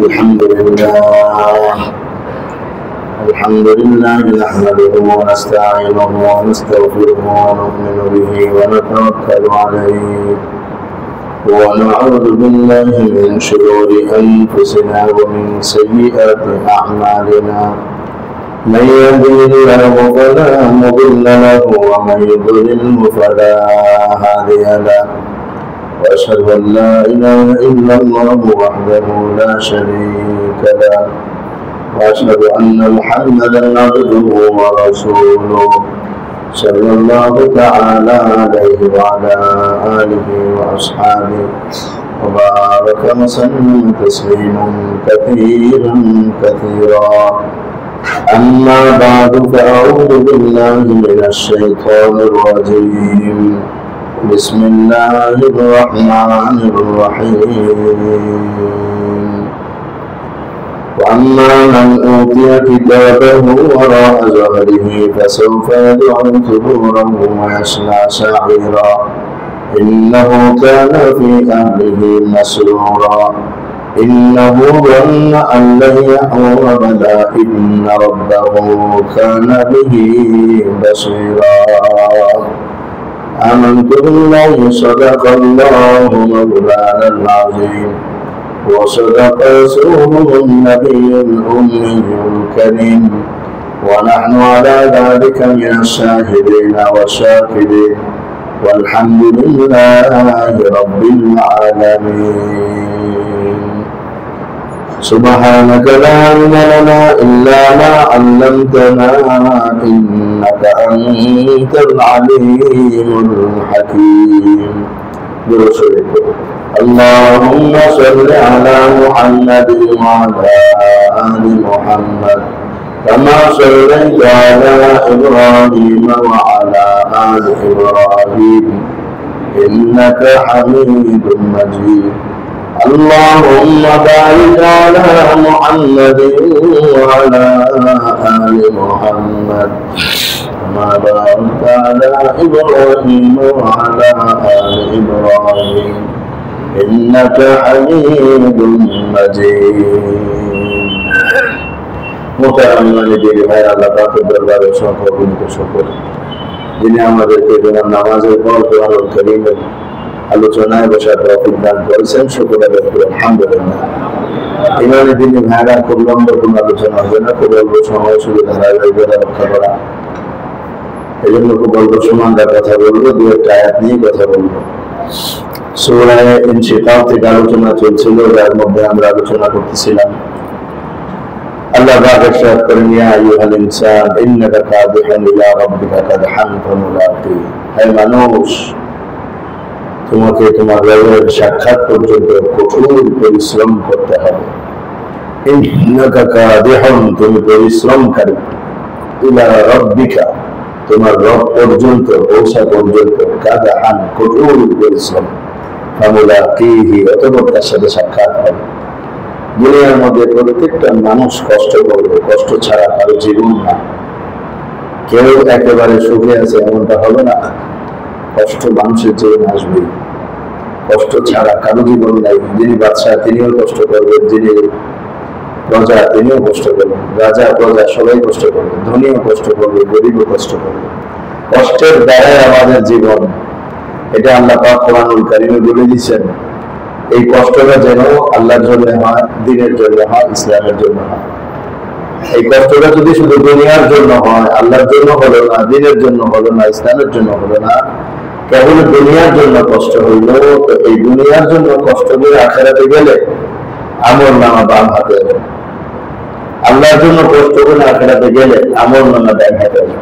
الحمد لله نحمده ونستعينه ونستغفره ونؤمن به ونتوكل عليه ونعوذ بالله من شرور أنفسنا ومن سيئات أعمالنا من يهده الله فلا مضل له ومن يضلله فلا هادي له وأشهد أن لا إله إلا الله وحده لا شريك له وأشهد أن محمدا عبده ورسوله صلى الله تعالى عليه وعلى آله وأصحابه وبارك وسلم تسليما كثيرا أما بعد فأعوذ بالله من الشيطان الرجيم بسم الله الرحمن الرحيم وأما من أوتي كتابه وراء ظهره فسوف يدعو ثبورا ويصلى سعيرا إنه كان في أهله مسرورا إنه ظن أن لن يحور بلى إن ربه كان به بصيرا آمنت بالله صدق الله مولانا العظيم وصدق رسوله النبي الأمي الكريم ونحن على ذلك من الشاهدين والشاكرين والحمد لله رب العالمين سبحانك لا علم لنا إلا ما علمتنا إنك أنت العليم الحكيم برسولك اللهم صل على محمد وعلى آل محمد كما صليت على إبراهيم وعلى آل إبراهيم إنك حميد مجيد اللهم بارك على محمد وعلى آل محمد كما باركت على إبراهيم وعلى آل إبراهيم إنك حميد مجيد মোহতারাম দিদি ভাই আল্লাহ পাকের দরবারে সকল শুকর যিনি আমাদেরকে তোমার নামাজের পর কোরআনুল কারীমের আলোচনায় বসার তৌফিক দান করেছেন শুকর আদায় করি আলহামদুলিল্লাহ। ইমানে দিদি ভাইরা খুব লম্বা কোনো আলোচনা হবে না, খুব অল্প সময় শুধু ধারাবাহিকতা রক্ষা করা, এই জন্য খুব অল্প সময় কথা বলবো, দু একটা আয়াত নিয়ে কথা বলবো। সূরা ইনশিকাক থেকে আলোচনা চলছিল, যার মধ্যে আমরা আলোচনা করতেছিলাম আল্লাহ পাক ইরশাদ করেন ইয়া আইয়ুহাল ইনসান ইন্নাকা কাদিহুন ইলা রাব্বিকা কাদহান ফামুলাকি, হে মানুষ তোমাকে তোমার রবের সাক্ষাৎ পর্যন্ত কঠোর পরিশ্রম করতে হবে। ইন্নাকা কাদিহুন, তুমি পরিশ্রমকারী, ইলা রাব্বিকা, তোমার রব পর্যন্ত পৌঁছা পর্যন্ত, কাদহান কঠোর পরিশ্রম, ফামুলাকিহি অতঃপর তার সাথে সাক্ষাৎ হবে। দুনিয়ার মধ্যে প্রত্যেকটা মানুষ কষ্ট করবে, কষ্ট ছাড়া কারো জীবন না। কেউ একেবারে সুখে আছে এমনটা হবে না, কষ্ট মানুষের জীবন আসবে, কষ্ট ছাড়া কারো জীবন নাই। যিনি বাদশাহ তিনিও কষ্ট করবেন, যিনি প্রজা তিনিও কষ্ট করবেন, রাজা প্রজা সবাই কষ্ট করবে, ধনীও কষ্ট করবে, গরিবও কষ্ট করবে। কষ্টের দ্বারাই আমাদের জীবন, এটা আল্লাহ পাক কোরআনুল কারীমে বলে দিয়েছেন। এই কষ্টটা যেন আল্লাহর জন্য হয়, দ্বীনের জন্য হয়, ইসলামের জন্য হয়। এই কষ্টটা যদি শুধু দুনিয়ার জন্য হয়, আল্লাহর জন্য হলো না, দ্বীনের জন্য হলো না, ইসলামের জন্য হলো না, কেবল দুনিয়ার জন্য কষ্ট হইল, তো এই দুনিয়ার জন্য কষ্ট করে আখিরাতে গেলে আমল নামা বাম হাতে হবে। আল্লাহর জন্য কষ্ট করে আখিরাতে গেলে আমল নামা ডান হাতে হবে।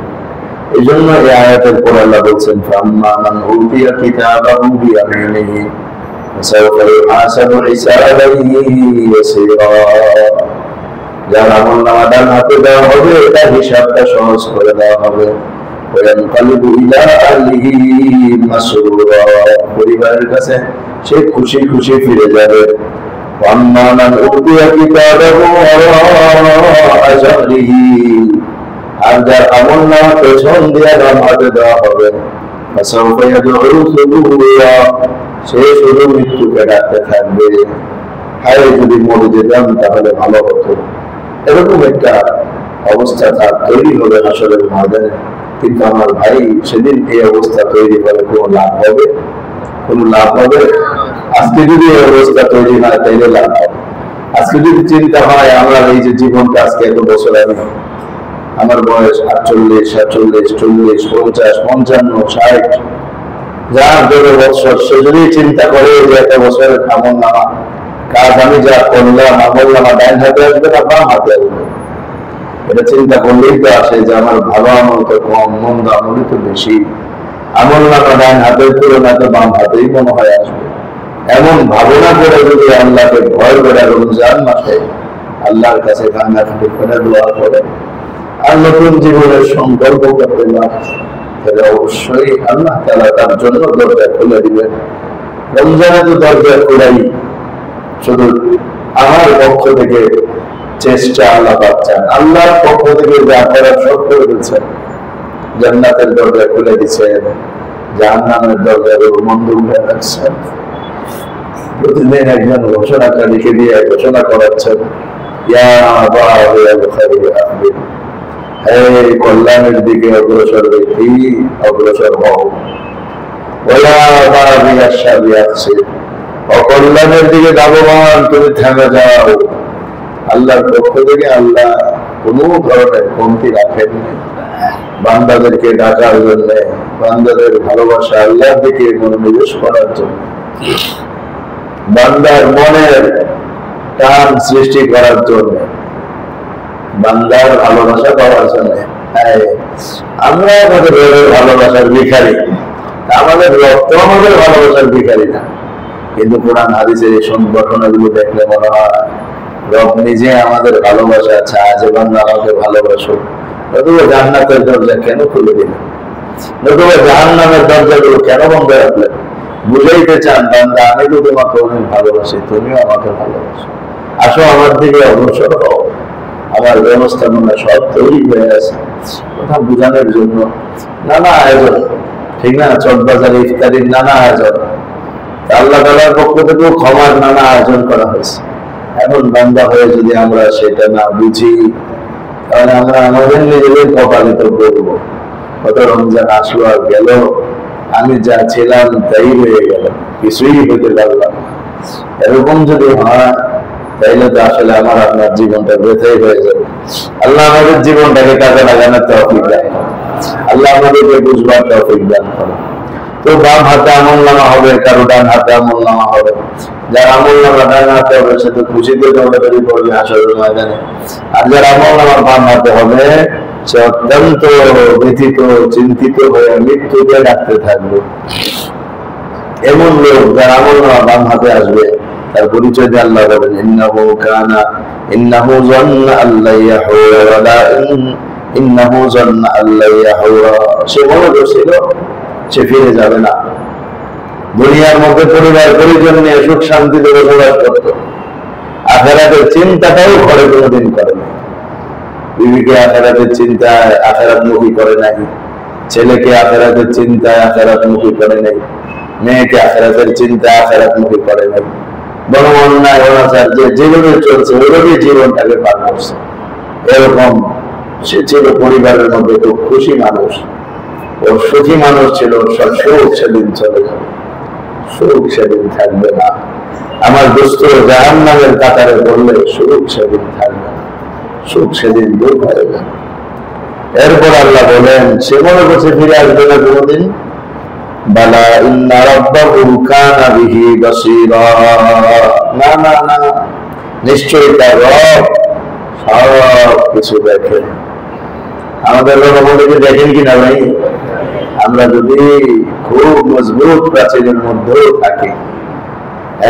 এই জন্য এই আয়াতের পর আল্লাহ বলছেন ফাম্মা মান উতিয়া কিতাবাহু বিয়ামিনিহি فسوف يحاسب حسابا يسيرا, যার আমলনামা ডান হাতে দেওয়া হবে তার হিসাবটা সহজ করে দেওয়া হবে। ওয়ায়ানকালিবু ইলা আহলিহি মাসরুরা, পরিবারের কাছে সে খুশি খুশি ফিরে যাবে। ওয়াম্মা মান উতিয়া কিতাবাহু ওয়ারা'a যাহরিহি, আর যার আমলনামা পেছন দিয়ে ডান হাতে দেওয়া হবে ফাসাউফা ইয়াদউ সুবুরা, সে শুধু মৃত্যুকে ডাকতে থাকবে। হায় যদি মরে যেতাম তাহলে ভালো হতো, এরকম একটা অবস্থা তার তৈরি হবে হাসরের ময়দানে। কিন্তু আমার ভাই, সেদিন এই অবস্থা তৈরি করে কোনো লাভ হবে? কোনো লাভ হবে? আজকে যদি এই অবস্থা তৈরি হয় তাইলে লাভ হবে। আজকে যদি চিন্তা হয় আমরা এই যে জীবনটা আজকে এত বছর আমি, আমার বয়স 48, 47, 40, 50, 55, 60, যার যত বছর, সে যদি চিন্তা করে যে এত বছরের আমল নামা কাজ আমি যা করলাম, আমল নামা ডাইন হাতে আসবে না বাম হাতে আসবে, এটা চিন্তা করলেই তো আসে যে আমার ভালো আমল তো কম, মন্দ আমলই তো বেশি, আমল নামা ডাইন হাতের তুলনায় তো বাম হাতেই মনে হয় আসবে। এমন ভাবনা করে যদি আল্লাহকে ভয় করে রমজান মাসে আল্লাহর কাছে কান্নাকাটি করে দোয়া করে আর নতুন জীবনের সংকল্প করতে না, তাহলে অবশ্যই আল্লাহ তাআলা তার জন্য দরজা খুলে দিবেন। রমজানে তো দরজা খোলাই, শুধু আমার পক্ষ থেকে চেষ্টা আল্লাহ পাচ্ছেন, আল্লাহর পক্ষ থেকে যা করার সব করে দিচ্ছেন। জান্নাতের দরজা খুলে দিচ্ছেন, জাহান্নামের দরজাগুলো বন্ধ করে রাখছেন। প্রতিদিন একজন ঘোষণাকারীকে দিয়ে ঘোষণা করাচ্ছেন, ইয়া বাগিয়াল খাইরি আকবিল, হে কল্যাণের দিকে অগ্রসর ব্যক্তি অগ্রসর হও, ওয়া বাগিয়াশ শাররি আকসির, অকল্যাণের দিকে ধাবমান তুমি থেমে যাও। আল্লাহর পক্ষ থেকে আল্লাহ কোনো ধরনের কমতি রাখেননি বান্দাদেরকে ডাকার জন্য, বান্দাদের ভালোবাসা আল্লাহর দিকে মনোনিবেশ করার জন্য, বান্দার মনের টান সৃষ্টি করার জন্য, বান্দার ভালোবাসা পাওয়ার জন্য। আমরা আমাদের ভালোবাসার ভিখারি, আমাদের রক্ত আমাদের ভালোবাসার ভিখারি না। কিন্তু কোরআন হাদিসের এই ঘটনাগুলো দেখলে মনে হয় রব নিজে আমাদের ভালোবাসা চায় যে বান্দা আমাকে ভালোবাসো, নতুবা জান্নাতের দরজা কেন খুলে দিলেন, নতুবা জাহান্নামের দরজাগুলো কেন বন্ধ রাখলেন? বুঝাইতে চান বান্দা আমি তো তোমাকে অনেক ভালোবাসি, তুমিও আমাকে ভালোবাসো, আসো আমার দিকে অগ্রসর হও। আমার ব্যবস্থাপনা সব তৈরি হয়ে আছে, কথা বোঝানোর জন্য নানা আয়োজন, ঠিক না? চটবাজার ইফতারির নানা আয়োজন, আল্লাহ তাআলার পক্ষ থেকেও ক্ষমার নানা আয়োজন করা হয়েছে। এখন বান্দা হয়ে যদি আমরা সেটা না বুঝি, তাহলে আমরা আমাদের নিজেদের কপালিত করবো। কত রমজান আসলো আর গেল, আমি যা ছিলাম তাই হয়ে গেল, কিছুই হইতে পারলাম। এরকম যদি হয় তাইলে তো আসলে আমার আপনার জীবনটা ব্যথাই হয়ে যাবে। আল্লাহ আমাদের জীবনটাকে কাজে লাগানোর তৌফিক দান করেন, আল্লাহ আমাদেরকে বুঝবার তৌফিক দান করেন। তো বাম হাতে আমল নামা হবে, কারো ডান হাতে আমল নামা হবে। যার আমল নামা ডান হাতে হবে সে তো খুশিতে দৌড়াদৌড়ি করবে হাসরের ময়দানে, আর যার আমল নামা বাম হাতে হবে সে অত্যন্ত ব্যথিত চিন্তিত হয়ে মৃত্যুকে ডাকতে থাকবে। এমন লোক যার আমল নামা বাম হাতে আসবে, তার পরিচয় দিয়ে আল্লাহ বলেন, ইন্নাহু যান্না আল্লা ইয়াহুরা ওয়ালা ইন্নাহু যান্না আল্লা ইয়াহুরা, সে মনে করছিল সে ফিরে যাবে না। দুনিয়ার মধ্যে পরিবার পরিজন নিয়ে সুখ শান্তিতে বসবাস করত, আখিরাতের চিন্তাটাও ঘরে কোনোদিন করে না। বিবিকে আখিরাতের চিন্তায় আখিরাতমুখী করে নাই, ছেলেকে আখিরাতের চিন্তায় আখিরাতমুখী করে নাই, মেয়েকে আখিরাতের চিন্তায় আখিরাতমুখী করে নাই। বড় অন্যায় অনাচার যে যেভাবে চলছে ওইভাবেই জীবনটাকে পার করছে। এরকম সে ছিল পরিবারের মধ্যে খুব খুশি মানুষ, ওর সুখী মানুষ ছিল, সব সুখ সেদিন চলে যাবে, সুখ সেদিন থাকবে না। আমার দোস্ত জাহান্নামের কাতারে পড়লে সুখ সেদিন থাকবে না, সুখ সেদিন দূর হয়ে যাবে। এরপর আল্লাহ বলেন সে মনে করছে ফিরে আসবে না কোনোদিন, বালা ইন্না রাব্বাহু কানা বিহি বাসীরা, না না না, নিশ্চয়ই তার রব সব কিছু দেখেন। আমাদের রবকে দেখেন কিনা ভাই? আমরা যদি খুব মজবুত প্রাচীরের মধ্যেও থাকি,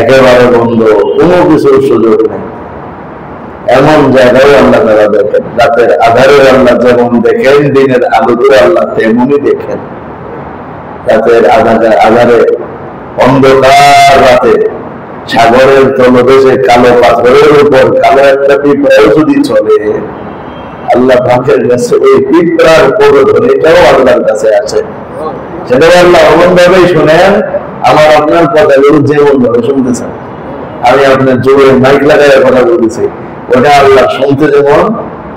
একেবারে বন্ধ, কোনো কিছুর সুযোগ নেই, এমন জায়গায় আল্লাহ তারা দেখেন। রাতের আধারে আল্লাহ যেমন দেখেন, দিনের আলোতে আল্লাহ তেমনই দেখেন। রাতের আধারে অন্ধকার রাতে সাগরের তলদেশে কালো পাথরের উপর কালো একটা পিঁপড়াও যদি চলে, আল্লাহ পাকের কাছে ওই পিঁপড়ার প্রবোধনীটাও আল্লাহর কাছে আছে। সেটা আল্লাহ এমন ভাবেই শোনেন, আমার আপনার কথাগুলো যেমন ভাবে শুনতেছেন। আমি আপনার জোরে মাইক লাগাই কথা বলতেছি, ওটা আল্লাহ শুনতে যেমন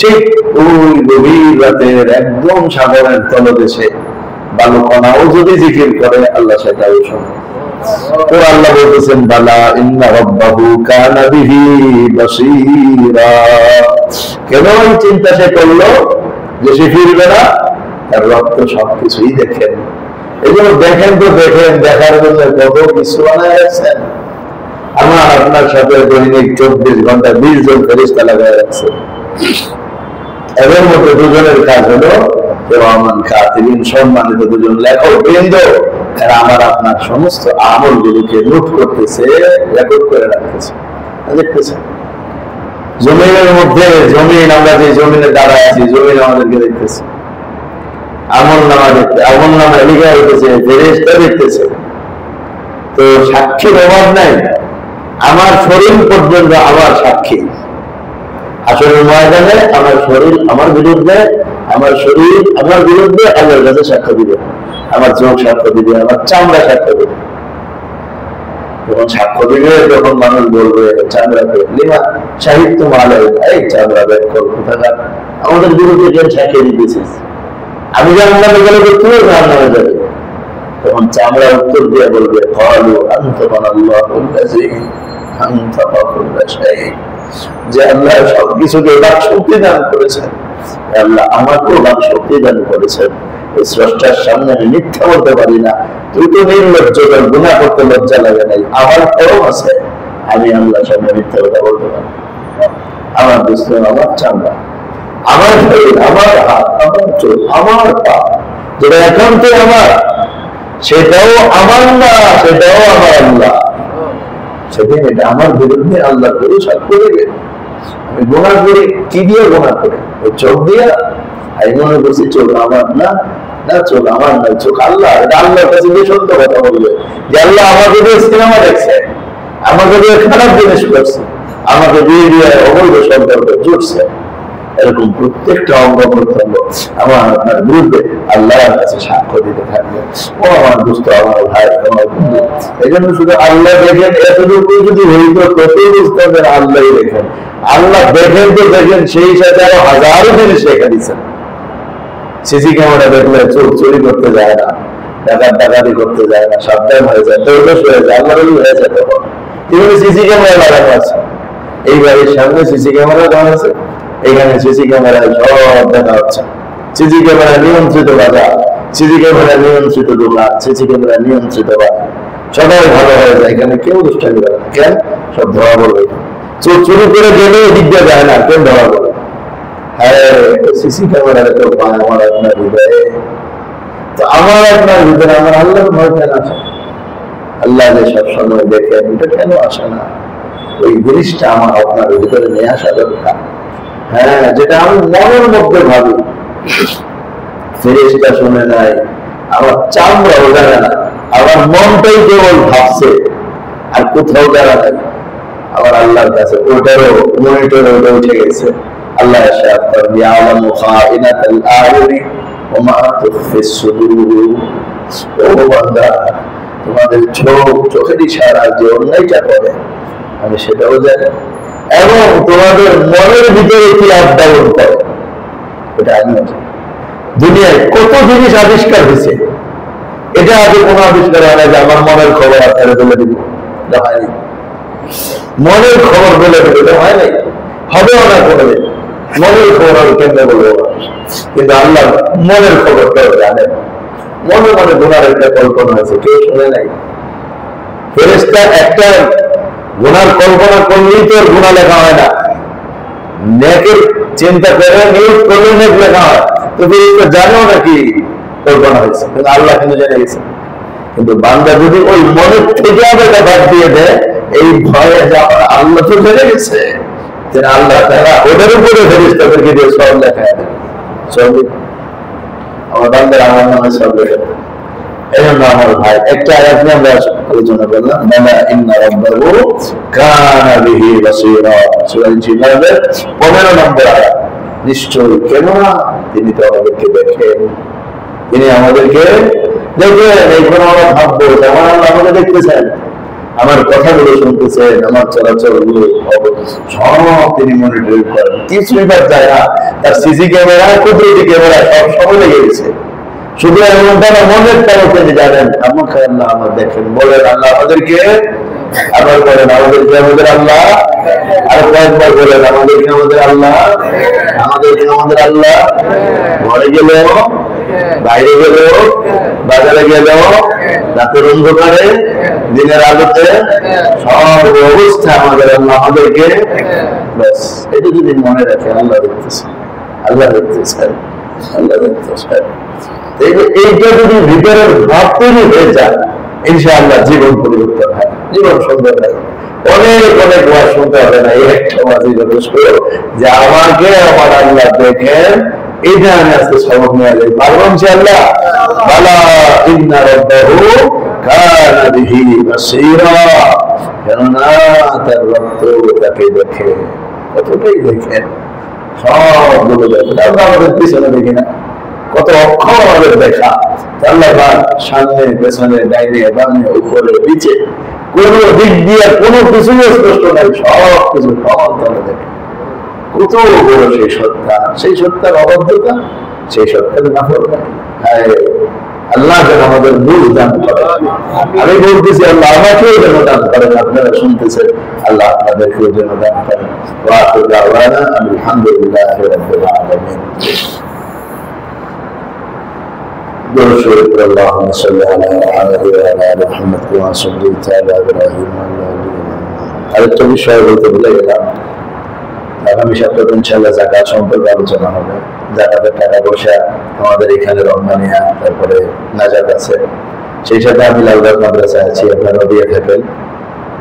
ঠিক ওই গভীর রাতের একদম সাগরের তলদেশে বালুকণাও যদি জিকির করে আল্লাহ সেটাও শোনে। তো আল্লাহ বলতেছেন বালা ইন্না রাব্বাহু কানা বিহি বাসীরা। কেন এই চিন্তা সে করলো যে সে ফিরবে না? তার রব তো সবকিছুই দেখেন। এই জন্য দেখেন তো দেখেন, দেখার জন্য কত কিছু বানায় রাখছেন। আমার আপনার সাথে দৈনিক 24 ঘন্টা 20 জন ফেরেশতা লাগায় রাখছে। এর মধ্যে দুজনের কাজ হলো কিরামান কাতিবিন, সম্মানিত দুজন লেখক বৃন্দ, এরা আমার আপনার সমস্ত আমলগুলোকে নোট করতেছে, রেকর্ড করে রাখতেছে। দেখতেছে জমিনের মধ্যে, জমিন আমরা যে জমিনে দাঁড়ায় আছি, জমিন আমাদেরকে দেখতেছে, আমল নামা দেখতে, আমল নামা লিখা হইতেছে, ফেরেশতা দেখতেছে। তো সাক্ষীর অভাব নাই, আমার শরীর পর্যন্ত আমার সাক্ষী। আসলে ময়দানে আমার শরীর আমার বিরুদ্ধে, আমার শরীর আমার বিরুদ্ধে আল্লাহর কাছে সাক্ষ্য দিবে, আমার চোখ সাক্ষ্য দিবে, আমার চামড়া সাক্ষ্য দিবে। যখন সাক্ষ্য দিবে তখন মানুষ বলবে চামড়াকে লিমা সাহিত্য মালয়, এই চামড়া ব্যাগ কর কোথাকার, আমাদের বিরুদ্ধে কেন সাক্ষ্য দিতেছিস? আমি জাহান্নামে গেলে তো তুইও জাহান্নামে যাবে। তখন চামড়া উত্তর দিয়ে বলবে ক্বালু আনতাবানাল্লাহুল্লাযী আনতাবা কুল্লা শাই, যে আল্লাহ সবকিছুকে বাক শক্তি দান করেছেন, আল্লাহ আমাকেও বাক শক্তি দান করেছেন। এই স্রষ্টার সামনে আমি মিথ্যা বলতে পারি না। তুই তো নির্লজ্জ, গুনাহ করতে লজ্জা লাগে নাই, আমার ফরম আছে, আমি আল্লাহর সামনে মিথ্যা কথা বলতে পারি। আমার দোস্ত, আমার চামড়া, আমার শরীর, আমার হাত, আমার চোখ, আমার পা, যেটা একান্ত আমার, সেটাও আমার না, সেটাও আমার আল্লাহ। সেদিন এটা আমার বিরুদ্ধে আল্লাহ করে সাক্ষ্য দেবে। আমি গুনাহ করি, কি দিয়ে গুনাহ করি? ওই চোখ দিয়ে। আমি মনে করছি চোখ আমার না, না চোখ আমার না, চোখ আল্লাহ। এটা আল্লাহর কাছে গিয়ে সত্য কথা বলবে যে আল্লাহ আমাকে দিয়ে সিনেমা দেখছে, আমাকে দিয়ে খারাপ জিনিস করছে, আমাকে দিয়ে দিয়ে অবৈধ সম্পর্ক জুটছে। এরকম প্রত্যেকটা অঙ্গ প্রত্যঙ্গ আমার আপনার বিরুদ্ধে আল্লাহর কাছে সাক্ষ্য দিতে থাকবে। ও আমার দোস্ত, আমার ভাই, আমার বন্ধু, এই জন্য শুধু আল্লাহ দেখেন এতটুকু যদি হইত, ততই বুঝতে হবে আল্লাহ দেখেন। আল্লাহ দেখেন তো দেখেন, সেই সাথে আরো হাজারো জিনিস রেখে দিচ্ছেন। সিসি ক্যামেরা দেখলে চোখ চুরি করতে যায় না, ডাকাতি করতে যায় না, সাবধান হয়ে যায়, দৌড় হয়ে যায়, আল্লাহ হয়ে যায়। তখন এভাবে সিসি ক্যামেরা লাগানো আছে, এই বাড়ির সামনে সিসি ক্যামেরা লাগানো আছে, এখানে সিসি ক্যামেরায় সব দেখা হচ্ছে। সিসি ক্যামেরা নিয়ন্ত্রিত বাজার, সিসি ক্যামেরা নিয়ন্ত্রিত দোকান, সিসি ক্যামেরা নিয়ন্ত্রিত বাজার, সবাই ভালো হয়ে যায়। এখানে কেউ দুষ্টামি করে না, কেন? সব ধরা পড়বে। চুরি করে গেলেও দিক দিয়ে যায় না, কেন ধরা পড়বে? হ্যাঁ, সিসি ক্যামেরা তো পায় আমার আপনার হৃদয়ে। তো আমার আপনার হৃদয়ে আমার আল্লাহর ভয় কেন আসে? আল্লাহ যে সবসময় দেখেন, এটা কেন আসে না? ওই জিনিসটা আমার আপনার ভিতরে নিয়ে আসা দরকার। হ্যাঁ, যেটা আমি মনের মধ্যে ভাবি, ফেরেশতা শুনে নাই, আমার চামড়াও জানে না, আমার মনটাই কেবল ভাবছে, আর কোথাও জানা নাই। আমার আল্লাহর কাছে ওটারও মনিটরে ওটা উঠে গেছে। আল্লাহ ইরশাদ করেন ইয়ালামু খাইনাতাল আ'য়ুনি ওয়া মা তুখফিস সুদূর। ও বান্দা, তোমাদের চোখের ইশারা যে অন্যায়টা করে আমি সেটাও জানি, এবং তোমাদের মনের ভিতরে কি আবদান করে এটা আমিও জানি। দুনিয়ায় কত জিনিস আবিষ্কার হয়েছে, এটা আগে কোনো আবিষ্কার হয় না যে আমার মনের খবর আপনারা বলে দিব, হয়নি। মনের খবর বলে দেবে, এটা হয় নাই, হবেও না কোনোদিন। মনের খবর আমি কেমনে বলবো? কিন্তু আল্লাহ মনের খবরটাও জানেন। মনে মনে গুনার একটা কল্পনা আছে, কেউ শুনে নাই। ফেরেশতা একটা গুনার কল্পনা করলেই তো গুনাহ লেখা হয় না, নেকের চিন্তা করে নিয়োগ করলে নেক লেখা হয়। তো ফেরেশতা জানেও নাকি কল্পনা হয়েছে, কিন্তু আল্লাহ কিন্তু জেনে গেছে। কিন্তু বান্দা যদি ওই মনের থেকে আবার বাদ দিয়ে দেয়, এই ভয়ে যে আমার আল্লাহ তো জেনে গেছে, যে আল্লাহ তাআলা ওদের উপরে ফেরেশতাদেরকে দিয়ে সব লেখা দেয়। সব আমার বান্দার আমার নামে সব লেখা দেয়। এই জন্য আমার ভাই, একটা আয়াত নিয়ে আমরা আলোচনা করলাম, বালা ইন্না রাব্বাহু কানা বিহি বাসীরা, সূরা জিনাদের 15 নম্বর আয়াত। নিশ্চয়ই, কেন না, তিনি তো আমাদেরকে দেখেন, তিনি আমাদেরকে দেখেন। এই কোনো আমরা ভাববো যেমন আল্লাহ আমাকে দেখতেছেন, আমার কথাগুলো শুনতেছেন, আমার চলাচল গুলো সব তিনি মনিটরিং করেন। কিছুই বাদ যায় না, তার সিসি ক্যামেরা, কুদরতি ক্যামেরা সব সব লেগে গেছে। শুধু এমনটা না, মনের তারা তিনি জানেন। আমাকে আল্লাহ আমার দেখেন, বলেন আল্লাহ আমাদেরকে, আবার বলেন আমাদেরকে আমাদের আল্লাহ, আর কয়েকবার বলেন আমাদেরকে আমাদের আল্লাহ, আমাদেরকে আমাদের আল্লাহ। ঘরে গেলেও, বাইরে গেলেও, বাজারে গেলেও, রাতের অন্ধকারে, দিনের আলোতে, সব অবস্থা আমাদের আল্লাহ আমাদেরকে। ব্যাস এটা যদি মনে রাখেন, আল্লাহ দেখতেছে, আল্লাহ দেখতেছে, আল্লাহ দেখতেছে। এইটা যদি ভিতরের ভাব তৈরি হয়ে যায়, ইনশাআল্লাহ জীবন পরিবর্তন হয়, জীবন সুন্দর হয়। অনেক অনেক ওয়াজ শুনতে হবে না, এই একটা ওয়াজই যথেষ্ট যে আমাকে আমার আল্লাহ দেখেন। এইটা আমি আজকে সবক নিয়ে যাই, পারবো ইনশাআল্লাহ। বালা ইন্না রাব্বাহু কানা বিহি বাসীরা, কেননা তার রব তাকে দেখে, কতটাই দেখেন, সবগুলো দেখেন। আমরা আমাদের পিছনে দেখি না, কত অক্ষর আমাদের দেখা, আল্লাহ সামনে পেছনে ডাইনে বামে উপরে নিচে কোন দিক দিয়ে কোনো কিছু স্পষ্ট নাই, সব কিছু সমান্তরালে দেখে। কত বড় সেই সত্তা, সেই সত্তার অবদ্ধতা, সেই সত্তার নাফরমানি। আল্লাহ যেন আমাদের বুঝ দান করেন। আমি বলতেছি আল্লাহ আমাকেও যেন দান করেন, আপনারা শুনতেছেন, আল্লাহ আপনাদেরকেও যেন দান করেন। ওয়া আখিরু দাওয়ানা আলহামদুলিল্লাহি রাব্বিল আলামিন। اللهم صل على محمد وعلى ال محمد كما صليت على ابراهيم وعلى ال ابراهيم। আরেকটা বিষয় বলতে ভুলে গেলাম, আগামী সপ্তাহে ইনশাআল্লাহ যাকাত সম্পর্কে আলোচনা হবে। যাকাতের টাকা পয়সা আমাদের এখানে রমজানিয়া, তারপরে নাজাত আছে, সেই সাথে আমি লালবাগ মাদ্রাসায় আছি, আপনারা দিয়ে থাকেন,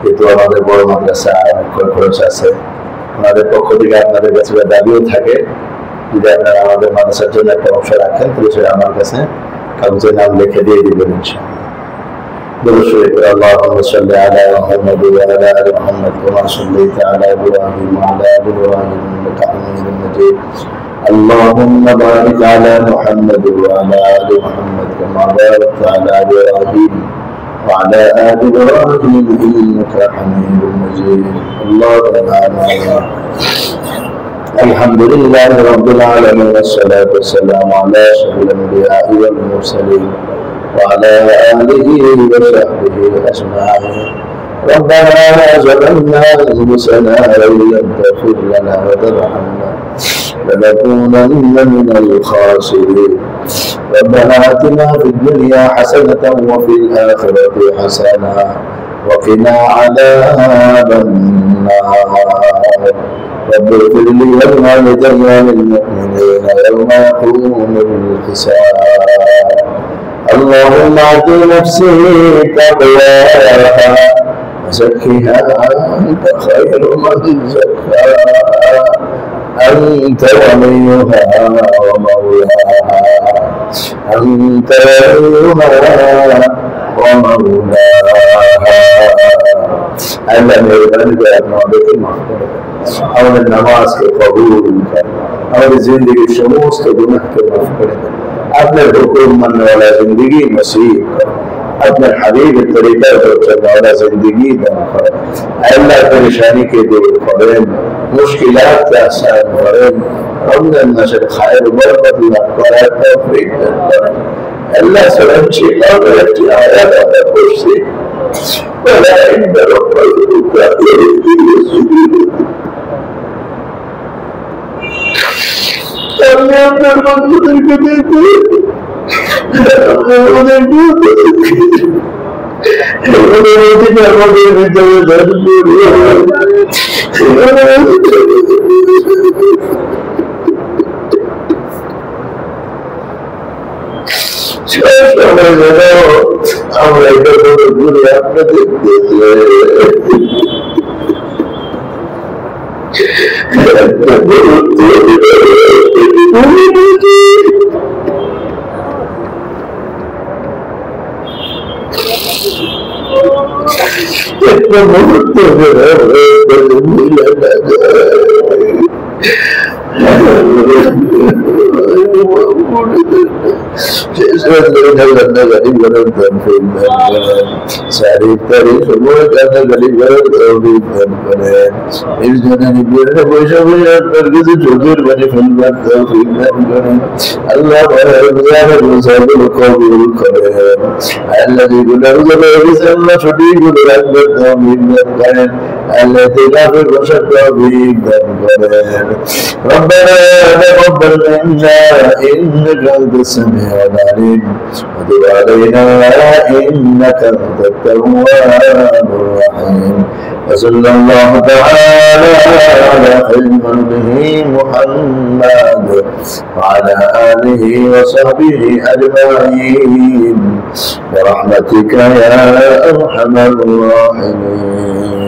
কিন্তু আমাদের বড় মাদ্রাসা অনেক খরচ আছে। আমাদের পক্ষ থেকে আপনাদের কাছে দাবিও থাকে, যদি আপনারা আমাদের মাদ্রাসার জন্য একটা অংশ রাখেন তাহলে সেটা আমার কাছে কাগজে নাম লিখে দিয়ে দিবেন ইনশাআল্লাহ। اللهم صل على محمد وعلى ال محمد كما صليت على ابراهيم وعلى ال ابراهيم انك حميد مجيد. اللهم بارك على محمد وعلى ال محمد كما باركت على ابراهيم وعلى ال ابراهيم انك حميد مجيد. اللهم آمين. الحمد لله رب العالمين، والصلاة والسلام على أشرف الأنبياء والمرسلين وعلى آله وصحبه أجمعين. ربنا ظلمنا أنفسنا وإن لم تغفر لنا وترحمنا لنكونن من الخاسرين. ربنا آتنا في الدنيا حسنة وفي الآخرة حسنة وقنا عذاب النار. رب اغفر لي ولوالدي وللمؤمنين يوم يقوم الحساب. اللهم آت نفسي تقواها وزكها أنت خير من زكاها، أنت وليها ومولاها، أنت وليها ومولاها. আল্লাহ মেহরবানি করে আমাদেরকে মাফ করে দেন, আমাদের নামাজকে কবুল করেন, আমাদের জিন্দেগির সমস্ত গুনাহকে মাফ করে দেন, আপনার হুকুম মাননেওয়ালা জিন্দেগি নসিব করেন, আপনার হাবিবের তরিকায় চলনেওয়ালা জিন্দেগি দান করেন। আল্লাহ পরেশানিকে দূর করেন, মুশকিলাতকে আসান করেন, রমজান মাসের খায়ের বরকত লাভ করার তৌফিক দান করেন। আল্লাহ সালাম শিখানোর একটি আয়াত আমরা পড়ছি, ولا عند ربك আমি আপনার বন্ধুদেরকে দেখি, আমাদের আমরা এটা ঘুরে আপনাদের একটা মুহূর্ত মিলে না যায়। সারি তারি সময় কাটা গালি করে তৌফিক দান করেন নির্জনে নির্জনে বসে বসে আপনার কিছু চোখের পানি ফেলবার তৌফিক দান করেন আল্লাহ সকল কবুল করেন আল্লাহ যেগুলো আল্লাহ সঠিকগুলো রাখবেন তৌফিক দান করেন আল্লাহ তেলাফে বসার তৌফিক দান করেন ربنا تقبل منا إنك أنت السميع العليم وتب علينا إنك أنت التواب الرحيم وصلى الله تعالى على خير خلقه محمد وعلى آله وصحبه أجمعين برحمتك يا أرحم الراحمين.